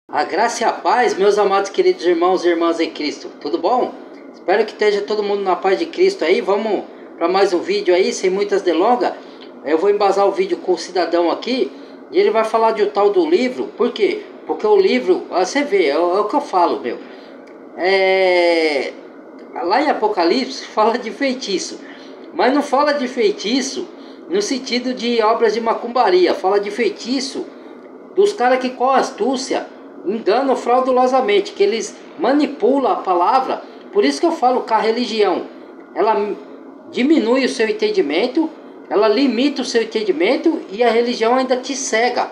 A graça e a paz, meus amados queridos irmãos e irmãs em Cristo, tudo bom? Espero que esteja todo mundo na paz de Cristo aí. Vamos para mais um vídeo aí, sem muitas delongas. Eu vou embasar o vídeo com o cidadão aqui e ele vai falar de um tal do livro. Por quê? Porque o livro, você vê, é o que eu falo, meu. Lá em Apocalipse fala de feitiço, mas não fala de feitiço no sentido de obras de macumbaria. Fala de feitiço dos caras que com astúcia enganam fraudulosamente, que eles manipulam a palavra. Por isso que eu falo que a religião, ela diminui o seu entendimento, ela limita o seu entendimento e a religião ainda te cega,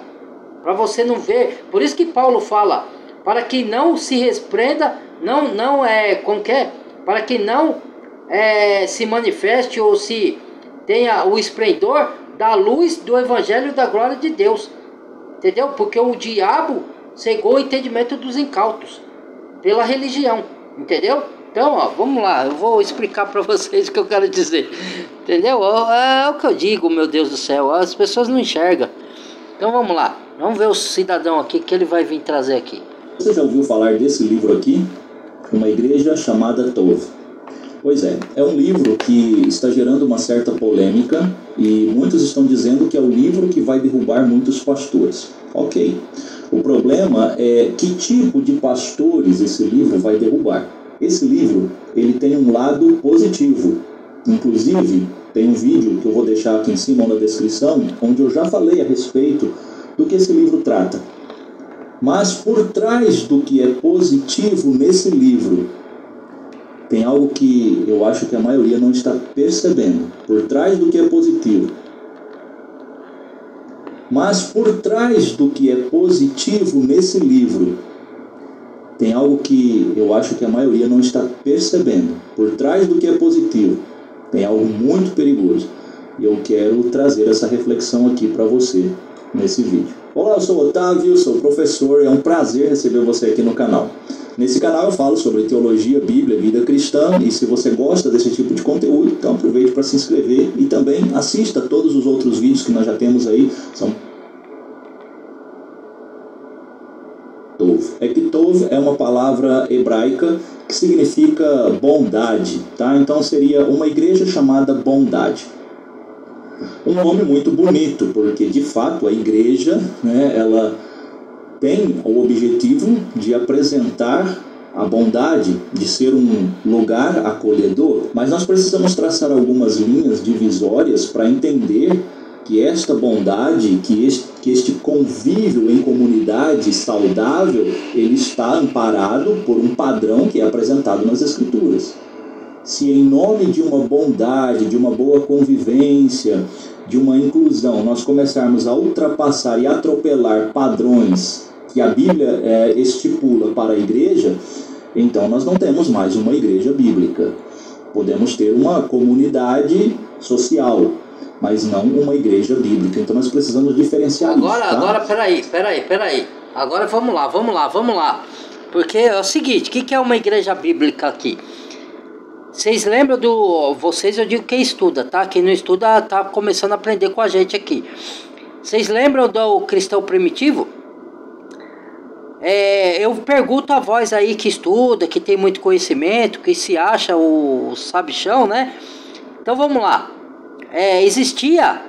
para você não ver. Por isso que Paulo fala, para que não se repreenda, para que não se manifeste ou se tenha o esplendor da luz do evangelho da glória de Deus. Entendeu? Porque o diabo cegou o entendimento dos incautos pela religião. Entendeu? Então, ó, vamos lá. Eu vou explicar para vocês o que eu quero dizer. Entendeu? É o que eu digo, meu Deus do céu. As pessoas não enxergam. Então, vamos lá. Vamos ver o cidadão aqui que ele vai vir trazer aqui. Você já ouviu falar desse livro aqui? Uma igreja chamada Tov. Pois é um livro que está gerando uma certa polêmica e muitos estão dizendo que é o livro que vai derrubar muitos pastores. Ok. O problema é que tipo de pastores esse livro vai derrubar. Esse livro, ele tem um lado positivo. Inclusive, tem um vídeo que eu vou deixar aqui em cima na descrição, onde eu já falei a respeito do que esse livro trata. Mas por trás do que é positivo nesse livro, tem algo que eu acho que a maioria não está percebendo. Por trás do que é positivo. Mas por trás do que é positivo nesse livro, tem algo que eu acho que a maioria não está percebendo. Por trás do que é positivo, tem algo muito perigoso. E eu quero trazer essa reflexão aqui para você nesse vídeo. Olá, eu sou o Otávio, sou professor. É um prazer receber você aqui no canal. Nesse canal eu falo sobre teologia, Bíblia, vida cristã, e se você gosta desse tipo de conteúdo, então aproveite para se inscrever e também assista todos os outros vídeos que nós já temos aí. Tov é uma palavra hebraica que significa bondade, tá? Então seria uma igreja chamada Bondade. Um nome muito bonito, porque de fato a igreja, ela tem o objetivo de apresentar a bondade, de ser um lugar acolhedor, mas nós precisamos traçar algumas linhas divisórias para entender que esta bondade, que este convívio em comunidade saudável, ele está amparado por um padrão que é apresentado nas Escrituras. Se em nome de uma bondade, de uma boa convivência, de uma inclusão, nós começarmos a ultrapassar e atropelar padrões que a Bíblia estipula para a igreja, então nós não temos mais uma igreja bíblica. Podemos ter uma comunidade social, mas não uma igreja bíblica. Então nós precisamos diferenciar isso, tá? Agora, peraí. Agora vamos lá. Porque é o seguinte, o que é uma igreja bíblica aqui? Vocês lembram vocês, eu digo quem estuda, tá? Quem não estuda tá começando a aprender com a gente aqui. Vocês lembram do cristão primitivo? Eu pergunto a vós aí que estuda, que tem muito conhecimento, que se acha o sabichão, né? Então vamos lá. Existia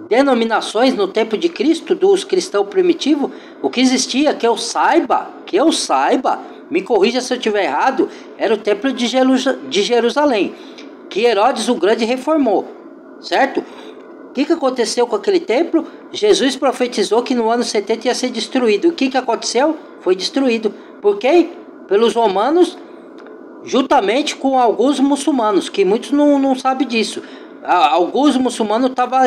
denominações no tempo de Cristo dos cristãos primitivos? O que existia, que eu saiba, me corrija se eu estiver errado, era o templo de Jerusalém, que Herodes o Grande reformou, certo? O que aconteceu com aquele templo? Jesus profetizou que no ano 70 ia ser destruído. O que aconteceu? Foi destruído. Por quem? Pelos romanos, juntamente com alguns muçulmanos, que muitos não sabem disso. Alguns muçulmanos estavam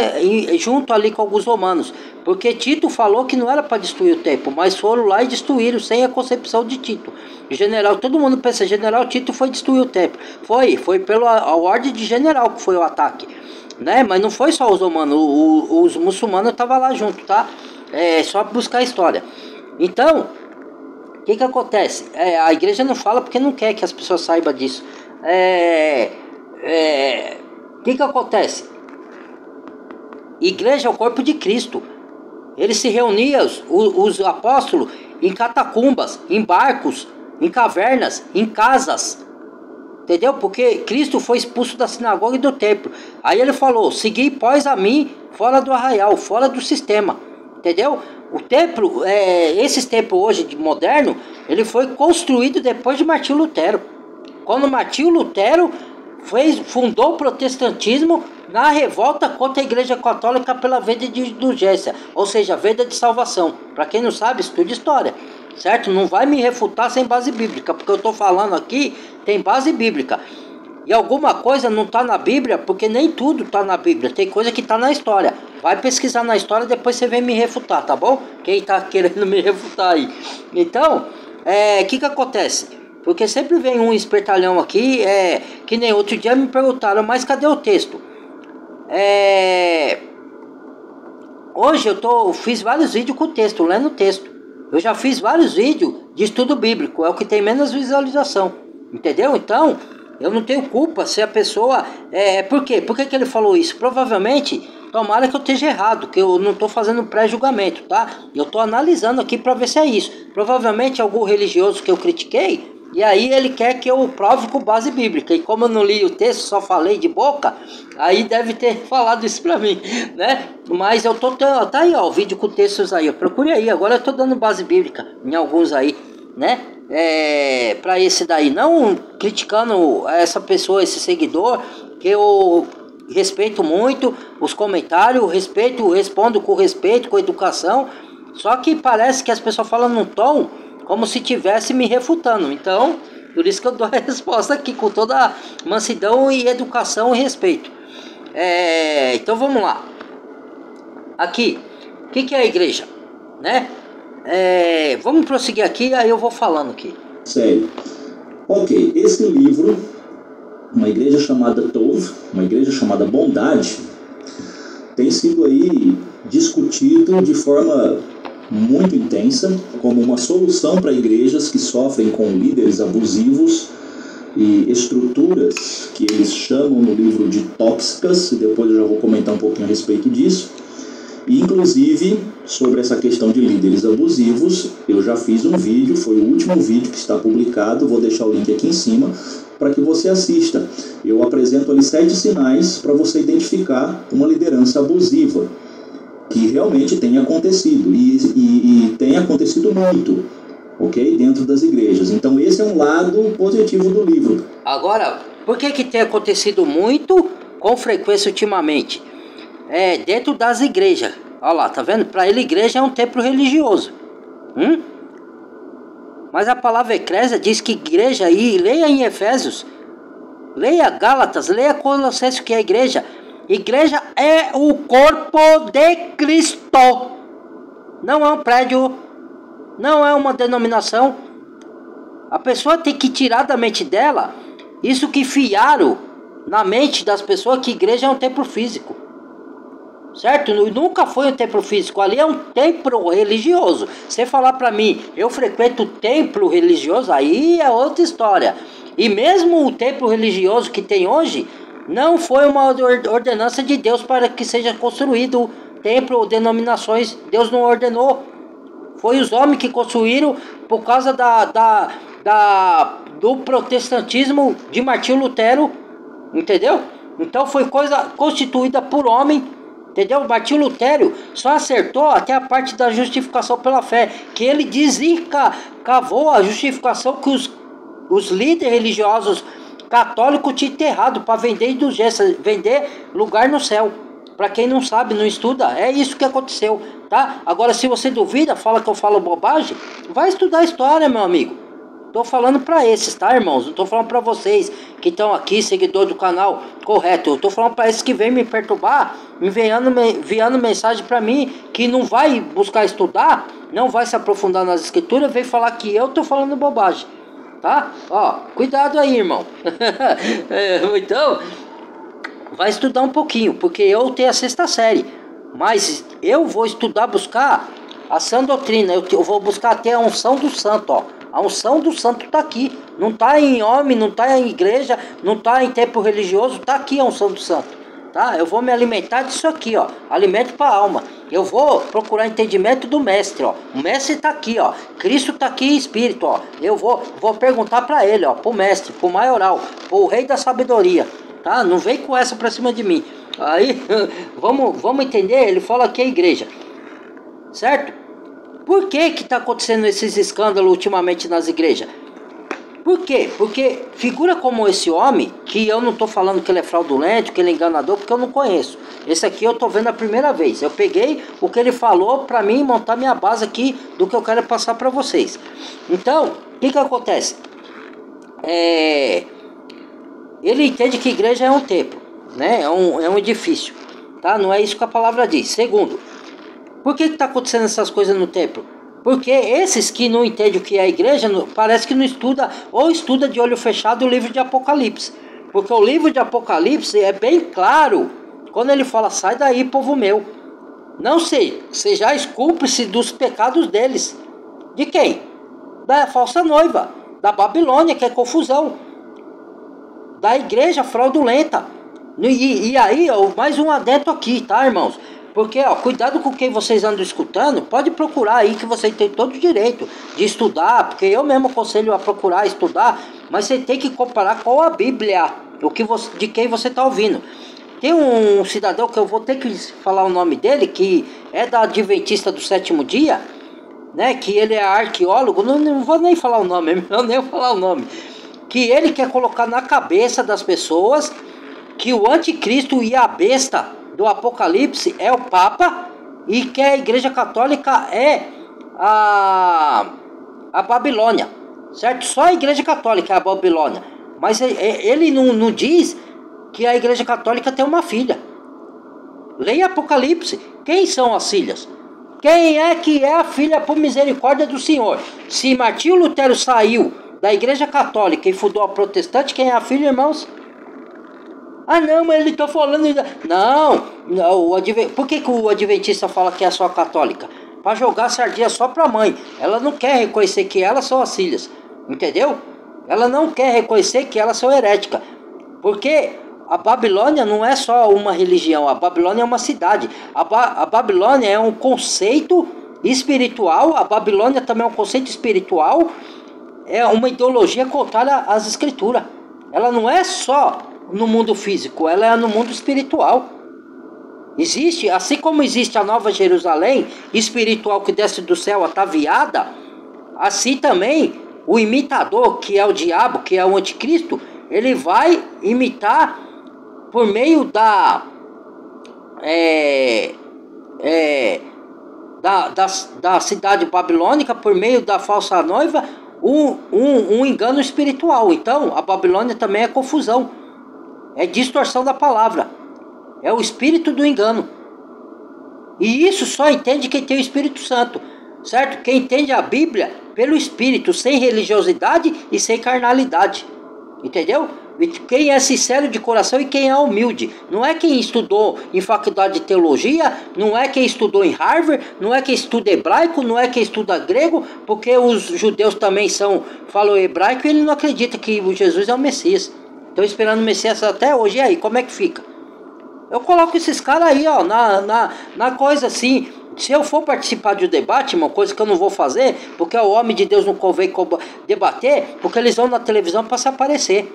junto ali com alguns romanos, porque Tito falou que não era para destruir o templo, mas foram lá e destruíram sem a concepção de Tito. O general, todo mundo pensa, general Tito foi destruir o templo. Foi pela ordem de general que foi o ataque, né? Mas não foi só os romanos, os muçulmanos estavam lá junto, tá? Só buscar a história. Então, o que acontece? A igreja não fala porque não quer que as pessoas saibam disso. O que acontece? Igreja é o corpo de Cristo. Eles se reuniam, os apóstolos, em catacumbas, em barcos, em cavernas, em casas. Entendeu? Porque Cristo foi expulso da sinagoga e do templo. Aí ele falou: segui, pois, a mim, fora do arraial, fora do sistema. Entendeu? O templo, esses templos hoje de moderno, ele foi construído depois de Martinho Lutero. Quando Martinho Lutero fundou o protestantismo na revolta contra a Igreja Católica pela venda de indulgência, ou seja, venda de salvação. Para quem não sabe, estude história, certo? Não vai me refutar sem base bíblica, porque eu estou falando aqui tem base bíblica. E alguma coisa não está na Bíblia, porque nem tudo está na Bíblia. Tem coisa que está na história. Vai pesquisar na história, depois você vem me refutar, tá bom? Quem está querendo me refutar aí. Então, que acontece? Porque sempre vem um espertalhão aqui, que nem outro dia me perguntaram, mas cadê o texto? Hoje eu fiz vários vídeos com texto, lendo o texto. Eu já fiz vários vídeos de estudo bíblico, é o que tem menos visualização. Entendeu? Então, eu não tenho culpa se a pessoa... Por quê? Por que ele falou isso? Provavelmente, tomara que eu esteja errado, que eu não estou fazendo pré-julgamento, tá? Eu estou analisando aqui para ver se é isso. Provavelmente algum religioso que eu critiquei, e aí ele quer que eu prove com base bíblica. E como eu não li o texto, só falei de boca, aí deve ter falado isso pra mim, né? Mas eu tô... Tá aí, ó, o vídeo com textos aí. Procure aí, agora eu tô dando base bíblica em alguns aí, né? Pra esse daí, não criticando essa pessoa, esse seguidor, que eu respeito muito os comentários, respondo com respeito, com educação. Só que parece que as pessoas falam num tom como se estivesse me refutando. Então, por isso que eu dou a resposta aqui com toda mansidão e educação e respeito. Então vamos lá. Aqui, o que é a igreja? Né? Vamos prosseguir aqui, aí eu vou falando aqui. Sério. Ok, esse livro, uma igreja chamada Tov, uma igreja chamada Bondade, tem sido aí discutido de forma muito intensa como uma solução para igrejas que sofrem com líderes abusivos e estruturas que eles chamam no livro de tóxicas, e depois eu já vou comentar um pouquinho a respeito disso. E, inclusive, sobre essa questão de líderes abusivos, eu já fiz um vídeo, foi o último vídeo que está publicado, vou deixar o link aqui em cima para que você assista. Eu apresento ali 7 sinais para você identificar uma liderança abusiva, que realmente tem acontecido, e tem acontecido muito, ok? Dentro das igrejas. Então esse é um lado positivo do livro. Agora, por que tem acontecido muito com frequência ultimamente? Dentro das igrejas. Olha lá, tá vendo? Para ele, igreja é um templo religioso. Mas a palavra eclésia diz que igreja aí, leia em Efésios, leia Gálatas, leia Colossenses, que é a igreja. Igreja é o corpo de Cristo. Não é um prédio, não é uma denominação. A pessoa tem que tirar da mente dela isso que fiaram na mente das pessoas, que igreja é um templo físico. Certo? Nunca foi um templo físico, ali é um templo religioso. Você falar pra mim, eu frequento templo religioso, aí é outra história. E mesmo o templo religioso que tem hoje, não foi uma ordenança de Deus para que seja construído templo ou denominações. Deus não ordenou. Foi os homens que construíram por causa do protestantismo de Martinho Lutero. Entendeu? Então foi coisa constituída por homem. Entendeu? Martinho Lutero só acertou até a parte da justificação pela fé, que ele cavou a justificação que os líderes religiosos católicos tinham enterrado para vender indulgência, vender lugar no céu. Para quem não sabe, não estuda, é isso que aconteceu, tá? Agora, se você duvida, fala que eu falo bobagem, vai estudar a história, meu amigo. Tô falando para esses, tá, irmãos? Não tô falando para vocês que estão aqui, seguidor do canal, correto. Eu tô falando para esses que vêm me perturbar, enviando mensagem para mim, que não vai buscar estudar, não vai se aprofundar nas escrituras, vem falar que eu tô falando bobagem, tá? Ó, cuidado aí, irmão. Então, vai estudar um pouquinho, porque eu tenho a 6ª série, mas eu vou estudar, buscar a sã doutrina. Eu vou buscar até a unção do santo, ó. A unção do santo está aqui. Não está em homem, não está em igreja, não está em templo religioso. Está aqui a unção do santo. tá? Eu vou me alimentar disso aqui, ó, alimento para a alma. Eu vou procurar entendimento do mestre, ó. O mestre tá aqui, ó. Cristo tá aqui em espírito, ó. Eu vou perguntar para ele, ó, pro mestre, pro maioral, pro rei da sabedoria, tá? Não vem com essa pra cima de mim. Aí, vamos entender, ele fala que é igreja, certo? Por que que tá acontecendo esses escândalos ultimamente nas igrejas? Por quê? Porque figura como esse homem, que eu não tô falando que ele é fraudulento, que ele é enganador, porque eu não conheço. Esse aqui eu tô vendo a primeira vez. Eu peguei o que ele falou pra mim montar minha base aqui do que eu quero passar pra vocês. Então, o que que acontece? Ele entende que igreja é um templo, né? É um edifício, tá? Não é isso que a palavra diz. Segundo, por que que tá acontecendo essas coisas no templo? Porque esses que não entendem o que é a igreja, parece que não estuda, ou estuda de olho fechado o livro de Apocalipse. Porque o livro de Apocalipse é bem claro, quando ele fala, sai daí, povo meu. Não sei, sejais cúmplices dos pecados deles. De quem? Da falsa noiva, da Babilônia, que é confusão. Da igreja fraudulenta. E aí, ó, mais um adendo aqui, tá, irmãos? Porque, ó, cuidado com quem vocês andam escutando. Pode procurar aí, que você tem todo o direito de estudar. Porque eu mesmo aconselho a procurar estudar. Mas você tem que comparar com a Bíblia, de quem você está ouvindo. Tem um cidadão que eu vou ter que falar o nome dele, que é da Adventista do Sétimo Dia, né? Que ele é arqueólogo. Não vou nem falar o nome, eu nem vou falar o nome. Que ele quer colocar na cabeça das pessoas que o anticristo e a besta do Apocalipse é o Papa, e que a Igreja Católica é a Babilônia, certo? Só a Igreja Católica é a Babilônia. Mas ele não diz que a Igreja Católica tem uma filha. Leia Apocalipse. Quem são as filhas? Quem é que é a filha por misericórdia do Senhor? Se Martinho Lutero saiu da Igreja Católica e fundou a protestante, quem é a filha, irmãos? Ah, não, mas ele está falando... Não, por que o adventista fala que é só católica? Para jogar sardinha só para a mãe. Ela não quer reconhecer que elas são as filhas. Entendeu? Ela não quer reconhecer que elas são heréticas. Porque a Babilônia não é só uma religião. A Babilônia é uma cidade. A Babilônia é um conceito espiritual. A Babilônia também é um conceito espiritual. É uma ideologia contrária às escrituras. Ela não é só no mundo físico, ela é no mundo espiritual. Existe, assim como existe a Nova Jerusalém espiritual que desce do céu ataviada, assim também o imitador, que é o diabo, que é o anticristo, ele vai imitar por meio da cidade babilônica, por meio da falsa noiva, um engano espiritual. Então a Babilônia também é confusão, é distorção da palavra, é o espírito do engano. E isso só entende quem tem o Espírito Santo, certo? Quem entende a Bíblia pelo Espírito, sem religiosidade e sem carnalidade, entendeu? Quem é sincero de coração e quem é humilde. Não é quem estudou em faculdade de teologia, não é quem estudou em Harvard, não é quem estuda hebraico, não é quem estuda grego, porque os judeus também falam hebraico e ele não acredita que o Jesus é o Messias. Estão esperando o Messias até hoje. E aí, como é que fica? Eu coloco esses caras aí, ó, na coisa assim. Se eu for participar de um debate, uma coisa que eu não vou fazer, porque o homem de Deus não convém debater, porque eles vão na televisão para se aparecer,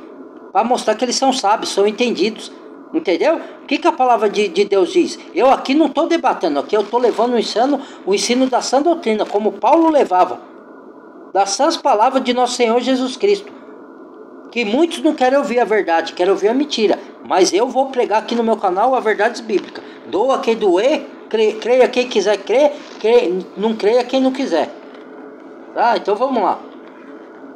para mostrar que eles são sábios, são entendidos. Entendeu? O que a palavra de Deus diz? Eu aqui não estou debatendo, aqui eu estou levando o ensino da sã doutrina, como Paulo levava, das sãs palavras de nosso Senhor Jesus Cristo. Que muitos não querem ouvir a verdade, querem ouvir a mentira. Mas eu vou pregar aqui no meu canal a verdade bíblica. Doa quem doer, creia quem quiser crer, não creia quem não quiser. Tá? Então vamos lá.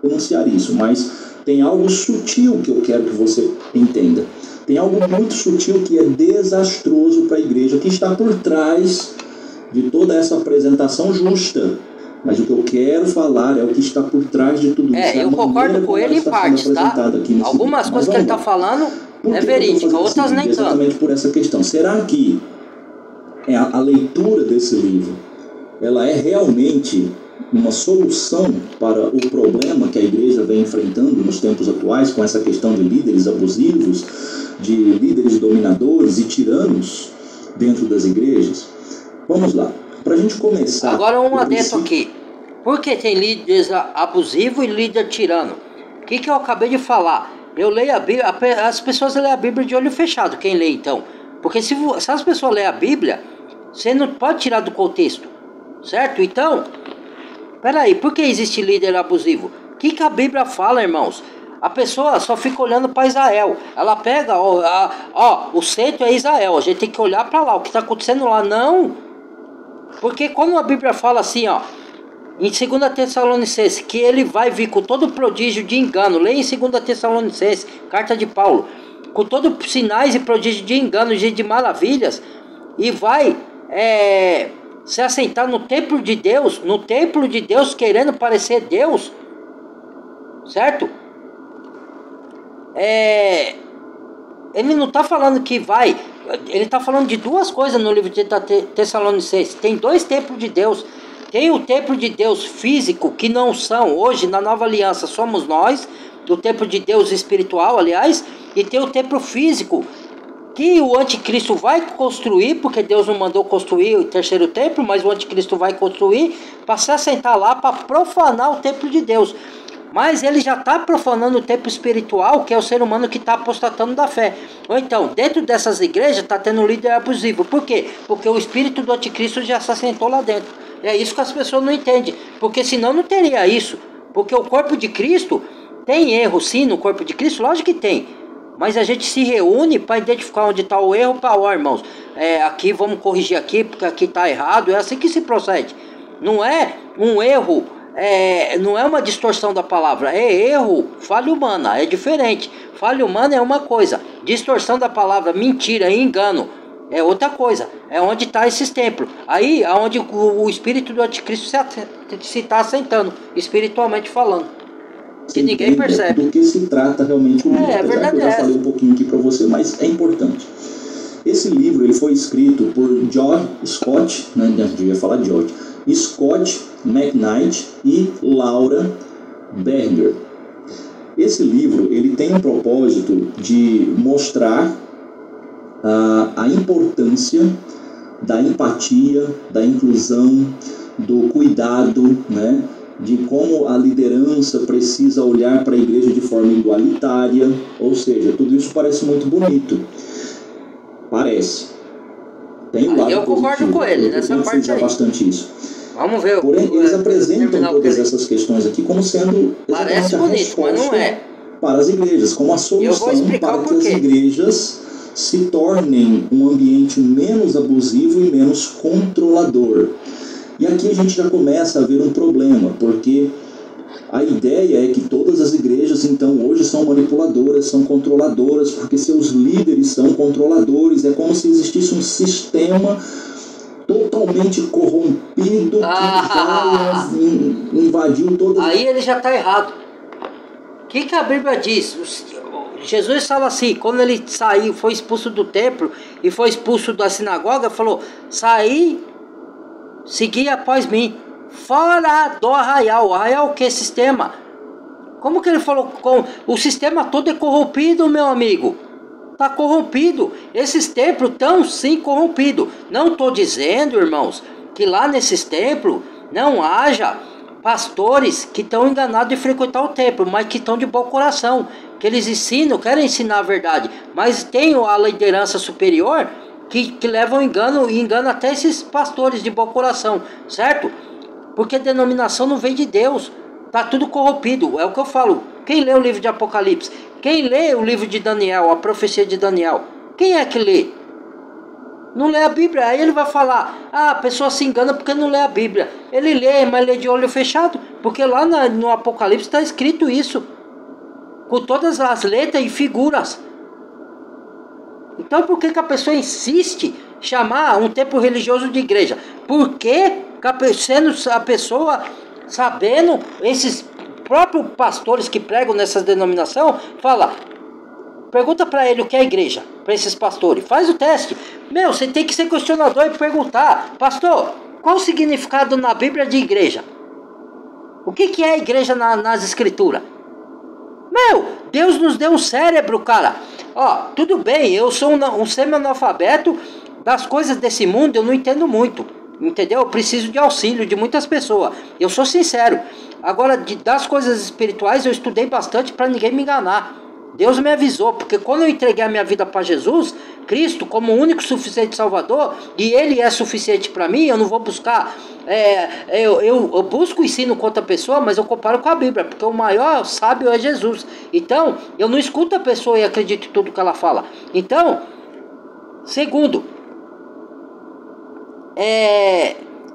Denunciar isso, mas tem algo sutil que eu quero que você entenda. Tem algo muito sutil que é desastroso para a igreja, que está por trás de toda essa apresentação justa. Mas o que eu quero falar é o que está por trás de tudo isso. Eu concordo com ele em partes, tá? Algumas coisas que ele está falando é verídica, outras nem tanto. Exatamente por essa questão. Será que a leitura desse livro, ela é realmente uma solução para o problema que a igreja vem enfrentando nos tempos atuais, com essa questão de líderes abusivos, de líderes dominadores e tiranos dentro das igrejas? Vamos lá. Para a gente começar... Agora um adendo aqui. Por que tem líderes abusivos e líder tirano? O que eu acabei de falar? Eu leio a Bíblia, as pessoas leem a Bíblia de olho fechado, quem lê então? Porque se as pessoas lerem a Bíblia, você não pode tirar do contexto, certo? Então, peraí, por que existe líder abusivo? O que a Bíblia fala, irmãos? A pessoa só fica olhando para Israel. Ela pega, o centro é Israel, a gente tem que olhar para lá, o que está acontecendo lá. Não, porque quando a Bíblia fala assim, em 2 Tessalonicenses, que ele vai vir com todo prodígio de engano. Leia em 2 Tessalonicenses, carta de Paulo. Com todos sinais e prodígio de engano, de maravilhas. E vai se assentar no templo de Deus. No templo de Deus, querendo parecer Deus. Certo? Ele não está falando que vai. Ele está falando de duas coisas no livro de Tessalonicenses. Tem 2 templos de Deus. Tem o templo de Deus físico, que não são, hoje na nova aliança somos nós, o templo de Deus espiritual, aliás, e tem o templo físico, que o anticristo vai construir, porque Deus não mandou construir o 3º templo, mas o anticristo vai construir, para se assentar lá, para profanar o templo de Deus. Mas ele já está profanando o templo espiritual, que é o ser humano que está apostatando da fé. Ou então, dentro dessas igrejas, está tendo um líder abusivo. Por quê? Porque o espírito do anticristo já se assentou lá dentro. É isso que as pessoas não entendem. Porque senão não teria isso. Porque o corpo de Cristo tem erro, sim, no corpo de Cristo. Lógico que tem. Mas a gente se reúne para identificar onde está o erro. Para, irmãos, aqui vamos corrigir aqui, porque aqui está errado. É assim que se procede. Não é um erro, não é uma distorção da palavra. É erro, falha humana, é diferente. Falha humana é uma coisa. Distorção da palavra, mentira, engano, é outra coisa. É onde está esses templos. Aí é onde o espírito do anticristo se está assentando, espiritualmente falando. Que ninguém percebe. Do que se trata realmente o livro. É verdade. Eu já falei um pouquinho aqui para você, mas é importante. Esse livro ele foi escrito por George Scott, né? Eu devia falar George. Scott McKnight e Laura Berger. Esse livro ele tem um propósito de mostrar a importância da empatia, da inclusão, do cuidado, né, de como a liderança precisa olhar para a igreja de forma igualitária, ou seja, tudo isso parece muito bonito. Parece. Tem um lado eu concordo positivo, com ele nessa parte aí. Bastante isso. Vamos ver. Porém, eles apresentam todas essas questões aqui como sendo parece bonito, mas não é. Para as igrejas, como a solução para que as igrejas se tornem um ambiente menos abusivo e menos controlador. E aqui a gente já começa a ver um problema, porque a ideia é que todas as igrejas, então, hoje são manipuladoras, são controladoras, porque seus líderes são controladores. É como se existisse um sistema totalmente corrompido que já invadiu todas... Aí ele já está errado. O que a Bíblia diz? Jesus fala assim, quando ele saiu, foi expulso do templo e foi expulso da sinagoga, falou, saí, segui após mim, fora do arraial. O arraial é o que? Sistema. Como que ele falou? O sistema todo é corrompido, meu amigo. Está corrompido. Esses templos estão sim corrompidos. Não estou dizendo, irmãos, que lá nesses templos não haja pastores que estão enganados de frequentar o templo, mas que estão de bom coração, que eles ensinam, querem ensinar a verdade, mas tem a liderança superior que leva engano e engana até esses pastores de bom coração, certo? Porque a denominação não vem de Deus, está tudo corrompido. É o que eu falo. Quem lê o livro de Apocalipse? Quem lê o livro de Daniel, a profecia de Daniel? Quem é que lê? Não lê a Bíblia. Aí ele vai falar, a pessoa se engana porque não lê a Bíblia. Ele lê, mas lê de olho fechado, porque lá no Apocalipse está escrito isso, com todas as letras e figuras. Então por que a pessoa insiste em chamar um templo religioso de igreja? Por que sendo a pessoa sabendo, esses próprios pastores que pregam nessas denominações, pergunta para ele o que é a igreja, para esses pastores, faz o teste. Você tem que ser questionador e perguntar, pastor, qual o significado na Bíblia de igreja? O que é a igreja nas escrituras? Deus nos deu um cérebro, cara. Ó, tudo bem, eu sou um semi-analfabeto, das coisas desse mundo eu não entendo muito, entendeu? Eu preciso de auxílio de muitas pessoas, eu sou sincero. Agora, das coisas espirituais eu estudei bastante para ninguém me enganar. Deus me avisou, porque quando eu entreguei a minha vida para Jesus, Cristo como o único suficiente Salvador, e Ele é suficiente para mim, eu não vou buscar, eu busco o ensino com outra pessoa, mas eu comparo com a Bíblia, porque o maior sábio é Jesus. Então, eu não escuto a pessoa e acredito em tudo que ela fala. Então, segundo,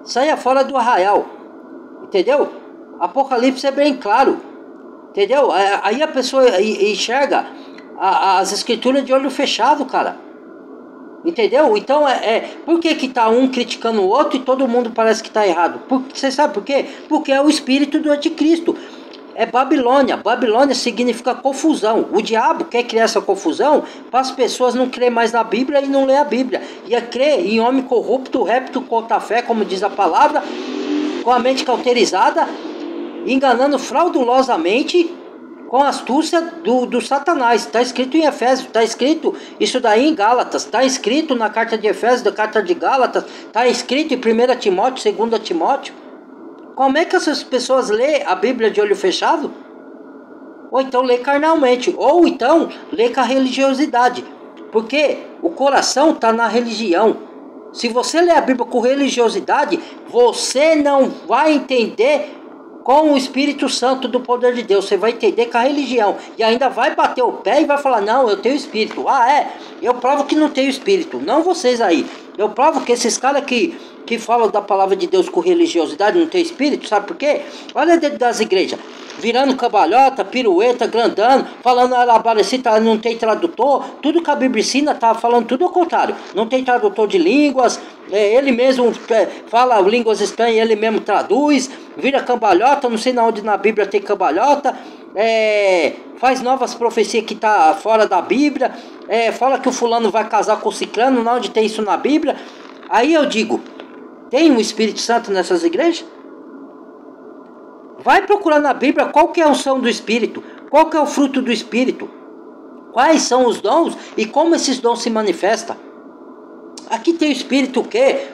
saia fora do arraial, entendeu? Apocalipse é bem claro, entendeu? Aí a pessoa enxerga as escrituras de olho fechado, cara. Entendeu? Então, por que tá um criticando o outro e todo mundo parece que tá errado? Você sabe por quê? Porque é o espírito do anticristo. É Babilônia. Babilônia significa confusão. O diabo quer criar essa confusão para as pessoas não crerem mais na Bíblia e não ler a Bíblia. E crer em homem corrupto, réptil contra a fé, como diz a palavra, com a mente cauterizada, enganando fraudulosamente com a astúcia do Satanás. Está escrito em Efésios, está escrito isso daí em Gálatas, está escrito na carta de Efésios, da carta de Gálatas, está escrito em 1 Timóteo, 2 Timóteo. Como é que essas pessoas lê a Bíblia de olho fechado? Ou então lê carnalmente, ou então lê com a religiosidade, porque o coração está na religião. Se você lê a Bíblia com religiosidade, você não vai entender com o Espírito Santo do poder de Deus. Você vai entender com a religião. E ainda vai bater o pé e vai falar, não, eu tenho Espírito. Eu provo que não tenho Espírito. Não vocês aí. Eu provo que esses caras que falam da palavra de Deus com religiosidade não tem Espírito. Sabe por quê? Olha dentro das igrejas. Virando cambalhota, pirueta, grandando, falando alabarecita, não tem tradutor. Tudo que a Bíblia ensina tá falando tudo ao contrário. Não tem tradutor de línguas. Ele mesmo fala línguas estranhas, ele mesmo traduz. Vira cambalhota, não sei na onde na Bíblia tem cambalhota. Faz novas profecias que tá fora da Bíblia. Fala que o fulano vai casar com o ciclano, não onde tem isso na Bíblia. Aí eu digo, tem um Espírito Santo nessas igrejas? Vai procurar na Bíblia qual que é a unção do Espírito, qual que é o fruto do Espírito, quais são os dons e como esses dons se manifestam. Aqui tem o Espírito o quê?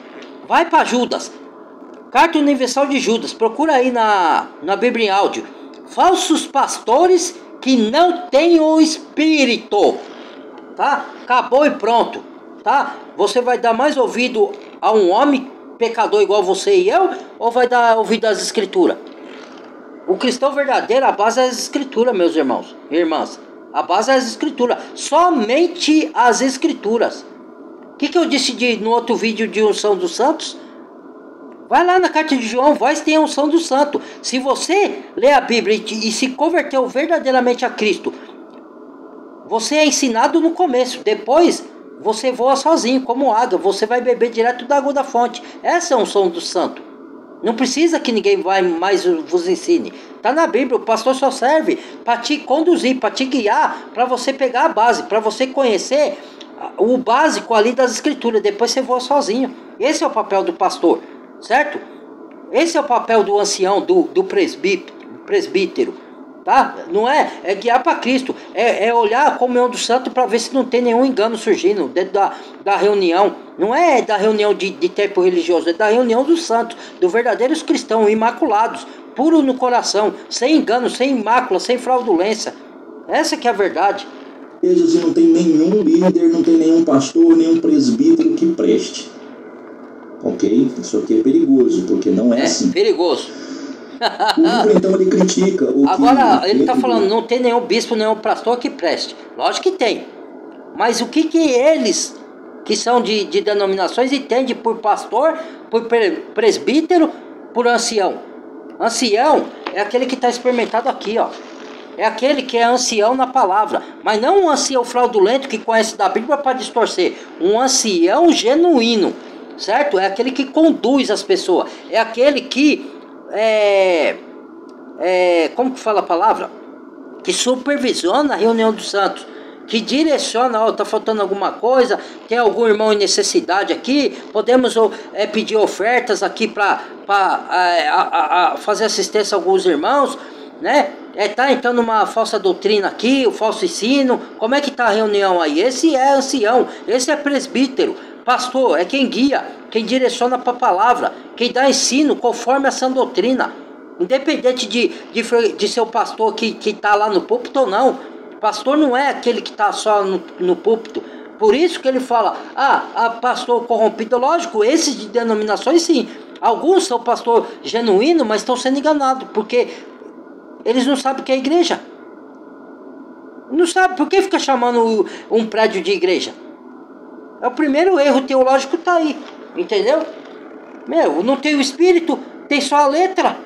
Vai para Judas, Carta Universal de Judas, procura aí na Bíblia em áudio. Falsos pastores que não têm o Espírito, tá? Acabou e pronto, tá? Você vai dar mais ouvido a um homem pecador igual você e eu, ou vai dar ouvido às Escrituras? O cristão verdadeiro, a base é as Escrituras, meus irmãos e irmãs. A base é as Escrituras. Somente as Escrituras. O que eu disse no outro vídeo de unção dos santos? Vai lá na carta de João, vós tem a unção do santo. Se você ler a Bíblia e se converteu verdadeiramente a Cristo, você é ensinado no começo. Depois, você voa sozinho, como água. Você vai beber direto da água da fonte. Essa é a unção do santo. Não precisa que ninguém mais vos ensine. Está na Bíblia, o pastor só serve para te conduzir, para te guiar, para você pegar a base, para você conhecer o básico ali das Escrituras. Depois você voa sozinho. Esse é o papel do pastor, certo? Esse é o papel do ancião, do presbítero. Tá? Não é guiar para Cristo, é olhar a comunhão do santo para ver se não tem nenhum engano surgindo dentro da reunião. Não é da reunião de tempo religioso, é da reunião dos santos, dos verdadeiros cristãos, imaculados, puros no coração, sem engano, sem mácula, sem fraudulência. Essa que é a verdade. Igrejas não tem nenhum líder, não tem nenhum pastor, nenhum presbítero que preste. Ok? Isso aqui é perigoso, porque não é assim. Perigoso. O livro, então, ele critica o Agora, ele está falando, não tem nenhum bispo, nenhum pastor que preste. Lógico que tem. Mas o que eles, que são de denominações, entendem por pastor, por presbítero, por ancião? Ancião é aquele que está experimentado aqui, ó. É aquele que é ancião na palavra. Mas não um ancião fraudulento que conhece da Bíblia para distorcer. Um ancião genuíno, certo? É aquele que conduz as pessoas. É aquele que... como que fala a palavra? Que supervisiona a reunião dos santos, que direciona, está faltando alguma coisa, tem algum irmão em necessidade aqui, podemos pedir ofertas aqui para fazer assistência a alguns irmãos, né? Tá entrando uma falsa doutrina aqui, o falso ensino. Como é que tá a reunião aí? Esse é ancião, esse é presbítero. Pastor é quem guia, quem direciona para a palavra, quem dá ensino conforme a sã doutrina. Independente de ser o pastor que está lá no púlpito ou não. Pastor não é aquele que está só no púlpito. Por isso que ele fala, pastor corrompido. Lógico, esses de denominações sim. Alguns são pastor genuíno, mas estão sendo enganados, porque eles não sabem o que é igreja. Não sabe, por que fica chamando um prédio de igreja? É o primeiro erro teológico, tá aí, entendeu? Não tem o espírito, tem só a letra.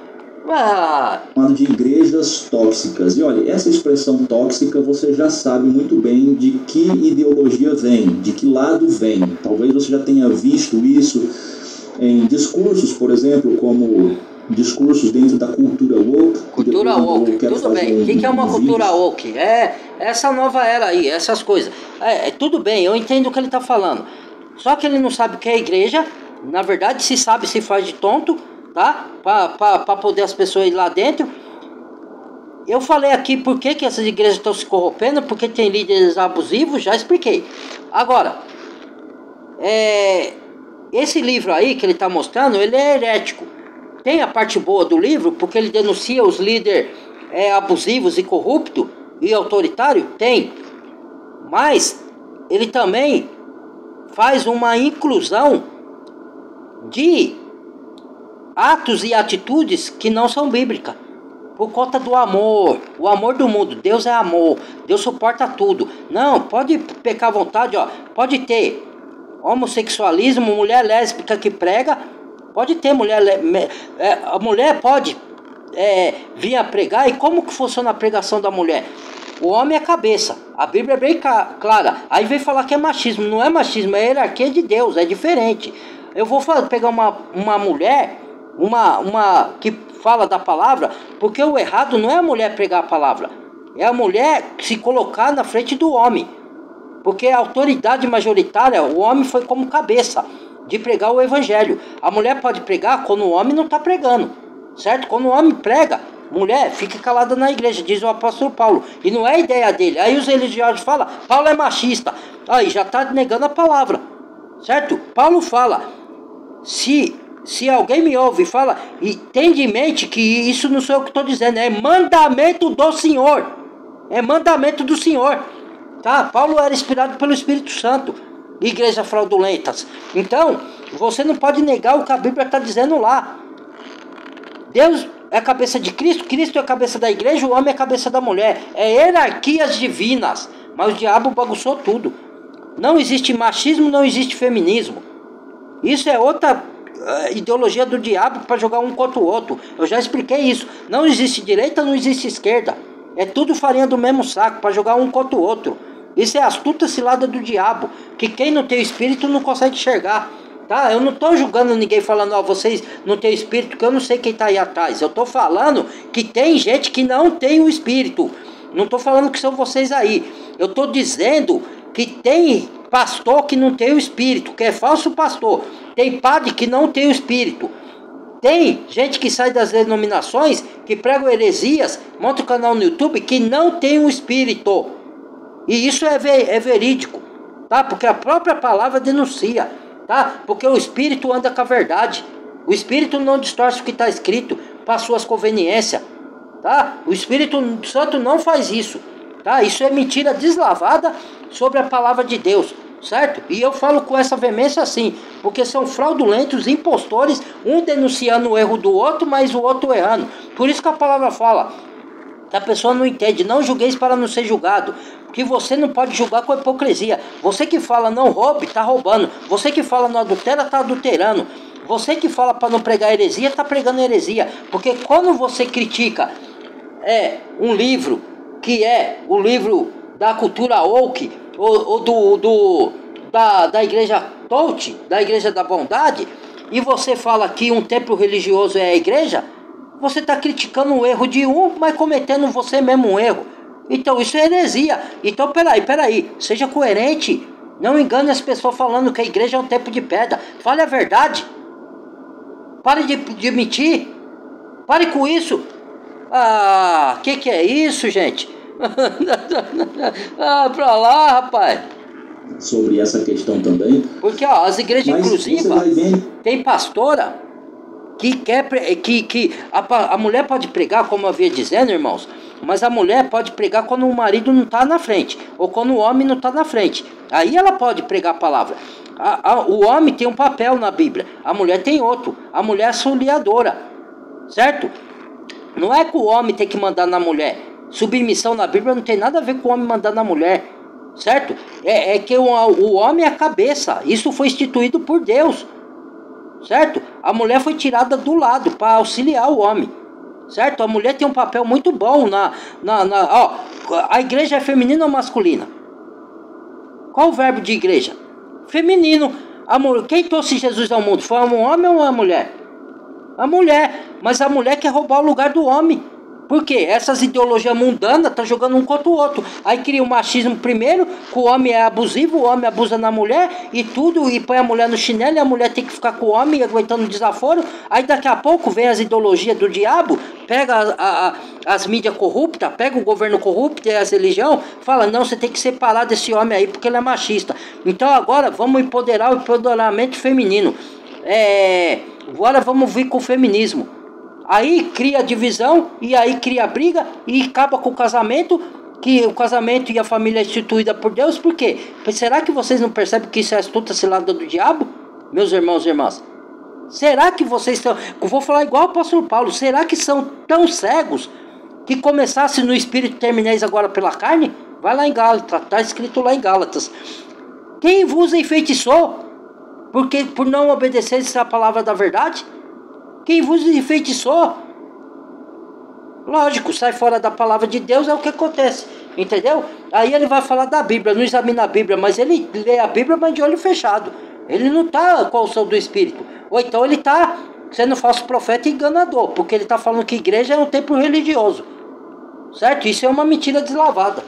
Chamado de igrejas tóxicas. E olha, essa expressão tóxica você já sabe muito bem de que ideologia vem, de que lado vem. Talvez você já tenha visto isso em discursos, por exemplo, como discursos dentro da cultura woke. Cultura woke, tudo bem. O que é uma cultura woke? É essa nova era aí, essas coisas. Tudo bem, eu entendo o que ele está falando. Só que ele não sabe o que é igreja. Na verdade, se sabe, se faz de tonto, tá? Para poder as pessoas ir lá dentro. Eu falei aqui por que essas igrejas estão se corrompendo, porque tem líderes abusivos, já expliquei. Agora, esse livro aí que ele está mostrando, ele é herético. Tem a parte boa do livro, porque ele denuncia os líderes abusivos e corruptos e autoritários? Tem. Mas ele também faz uma inclusão de atos e atitudes que não são bíblicas. Por conta do amor, o amor do mundo. Deus é amor, Deus suporta tudo. Não, pode pecar à vontade, pode ter homossexualismo, mulher lésbica que prega. Pode ter mulher, a mulher pode vir a pregar. E como que funciona a pregação da mulher? O homem é cabeça, a Bíblia é bem clara. Aí vem falar que é machismo, não é machismo, é hierarquia de Deus, é diferente. Eu vou pegar uma mulher, uma que fala da palavra, porque o errado não é a mulher pregar a palavra, é a mulher se colocar na frente do homem. Porque a autoridade majoritária, o homem foi como cabeça de pregar o evangelho. A mulher pode pregar quando o homem não está pregando, certo? Quando o homem prega, mulher fica calada na igreja, diz o apóstolo Paulo. E não é ideia dele. Aí os religiosos falam, Paulo é machista. Aí já está negando a palavra, certo? Paulo fala, se alguém me ouve e fala, e tem de mente que isso não sou eu que estou dizendo, é mandamento do Senhor. É mandamento do Senhor. Tá? Paulo era inspirado pelo Espírito Santo. Igrejas fraudulentas. Então, você não pode negar o que a Bíblia está dizendo lá. Deus é a cabeça de Cristo, Cristo é a cabeça da igreja, o homem é a cabeça da mulher. É hierarquias divinas. Mas o diabo bagunçou tudo. Não existe machismo, não existe feminismo. Isso é outra ideologia do diabo para jogar um contra o outro. Eu já expliquei isso. Não existe direita, não existe esquerda. É tudo farinha do mesmo saco para jogar um contra o outro. Isso é astuta cilada do diabo, que quem não tem o espírito não consegue enxergar, tá? Eu não estou julgando ninguém falando, vocês não têm espírito, que eu não sei quem está aí atrás. Eu estou falando que tem gente que não tem o espírito. Não estou falando que são vocês aí. Eu estou dizendo que tem pastor que não tem o espírito, que é falso pastor. Tem padre que não tem o espírito. Tem gente que sai das denominações, que pregam heresias, monta um canal no YouTube, que não tem o espírito. E isso é verídico, tá? Porque a própria palavra denuncia, tá? Porque o Espírito anda com a verdade. O Espírito não distorce o que está escrito para suas conveniências, tá? O Espírito Santo não faz isso, tá? Isso é mentira deslavada sobre a palavra de Deus, certo? E eu falo com essa veemência assim, porque são fraudulentos, impostores, um denunciando o erro do outro, mas o outro errando. Por isso que a palavra fala, que a pessoa não entende, não julgueis para não ser julgado. Que você não pode julgar com hipocrisia. Você que fala não roube, está roubando. Você que fala não adultera, está adulterando. Você que fala para não pregar heresia, está pregando heresia. Porque quando você critica um livro que é o livro da cultura woke, ou da igreja Touch, da igreja da bondade, e você fala que um templo religioso é a igreja, você está criticando o erro de um, mas cometendo você mesmo um erro. Então isso é heresia. Então peraí, seja coerente. Não engane as pessoas falando que a igreja é um templo de pedra. Fale a verdade. Pare de mentir. Pare com isso. Ah, que é isso, gente? Ah, pra lá, rapaz. Sobre essa questão também. Porque, ó, as igrejas inclusivas tem pastora que quer que a mulher pode pregar, como eu havia dizendo, irmãos, mas a mulher pode pregar quando o marido não está na frente, ou quando o homem não está na frente. Aí ela pode pregar a palavra. O homem tem um papel na Bíblia, a mulher tem outro. A mulher é auxiliadora, certo? Não é que o homem tem que mandar na mulher. Submissão na Bíblia não tem nada a ver com o homem mandar na mulher, certo? É que o homem é a cabeça. Isso foi instituído por Deus, certo? A mulher foi tirada do lado para auxiliar o homem, certo? A mulher tem um papel muito bom ó, a igreja é feminina ou masculina? Qual o verbo de igreja? Feminino. Quem trouxe Jesus ao mundo? Foi um homem ou uma mulher? A mulher. Mas a mulher quer roubar o lugar do homem. Por quê? Essas ideologias mundanas estão jogando um contra o outro. Aí cria o machismo primeiro, que o homem é abusivo, o homem abusa na mulher e tudo, e põe a mulher no chinelo, e a mulher tem que ficar com o homem aguentando o desaforo. Aí daqui a pouco vem as ideologias do diabo, pega as mídias corruptas, pega o governo corrupto e as religiões, fala, não, você tem que separar desse homem aí porque ele é machista. Então agora vamos empoderar o empoderamento feminino. Agora vamos vir com o feminismo. Aí cria divisão, e aí cria briga, e acaba com o casamento, que o casamento e a família é instituída por Deus. Por quê? Será que vocês não percebem que isso é astuta cilada do diabo? Meus irmãos e irmãs, será que vocês estão... Eu vou falar igual o apóstolo Paulo, será que são tão cegos que começasse no espírito e termineis agora pela carne? Vai lá em Gálatas, está escrito lá em Gálatas. Quem vos enfeitiçou? Por não obedecer a palavra da verdade? Quem vos enfeitiçou? Lógico, sai fora da palavra de Deus, é o que acontece, entendeu? Aí ele vai falar da Bíblia, não examina a Bíblia, mas ele lê a Bíblia, mas de olho fechado. Ele não está com a unção do Espírito. Ou então ele está sendo falso profeta e enganador, porque ele está falando que igreja é um templo religioso, certo? Isso é uma mentira deslavada,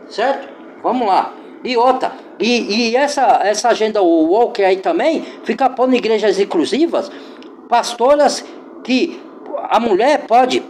certo? Vamos lá. E outra, e essa agenda woke aí também, fica pondo igrejas inclusivas, pastoras que a mulher pode,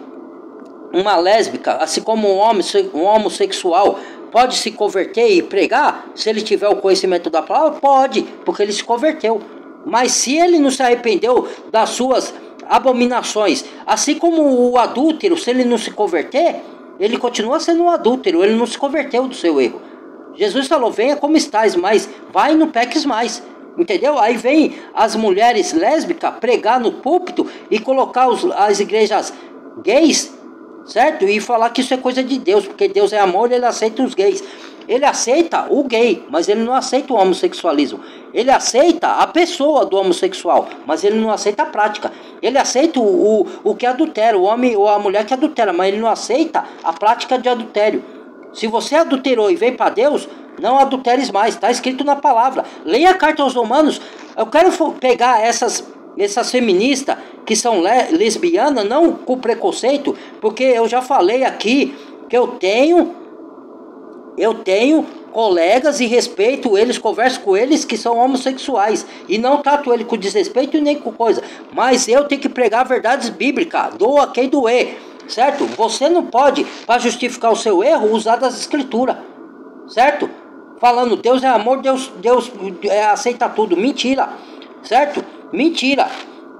uma lésbica, assim como um homossexual, pode se converter e pregar, se ele tiver o conhecimento da palavra, pode, porque ele se converteu. Mas se ele não se arrependeu das suas abominações, assim como o adúltero, se ele não se converter, ele continua sendo um adúltero, ele não se converteu do seu erro. Jesus falou, venha como estás, mas vai e não peques mais. Entendeu? Aí vem as mulheres lésbicas pregar no púlpito e colocar as igrejas gays, certo? E falar que isso é coisa de Deus, porque Deus é amor e ele aceita os gays. Ele aceita o gay, mas ele não aceita o homossexualismo. Ele aceita a pessoa do homossexual, mas ele não aceita a prática. Ele aceita o que adultera, o homem ou a mulher que adultera, mas ele não aceita a prática de adultério. Se você adulterou e veio para Deus, não adulteres mais, está escrito na palavra. Leia a carta aos Romanos. Eu quero pegar essas feministas que são lesbianas, não com preconceito, porque eu já falei aqui que eu tenho colegas e respeito eles, converso com eles que são homossexuais e não trato ele com desrespeito e nem com coisa, mas eu tenho que pregar verdades bíblicas, doa quem doer, certo? Você não pode, para justificar o seu erro, usar das escrituras, certo? Falando Deus é amor, Deus aceita tudo. Mentira, certo? Mentira.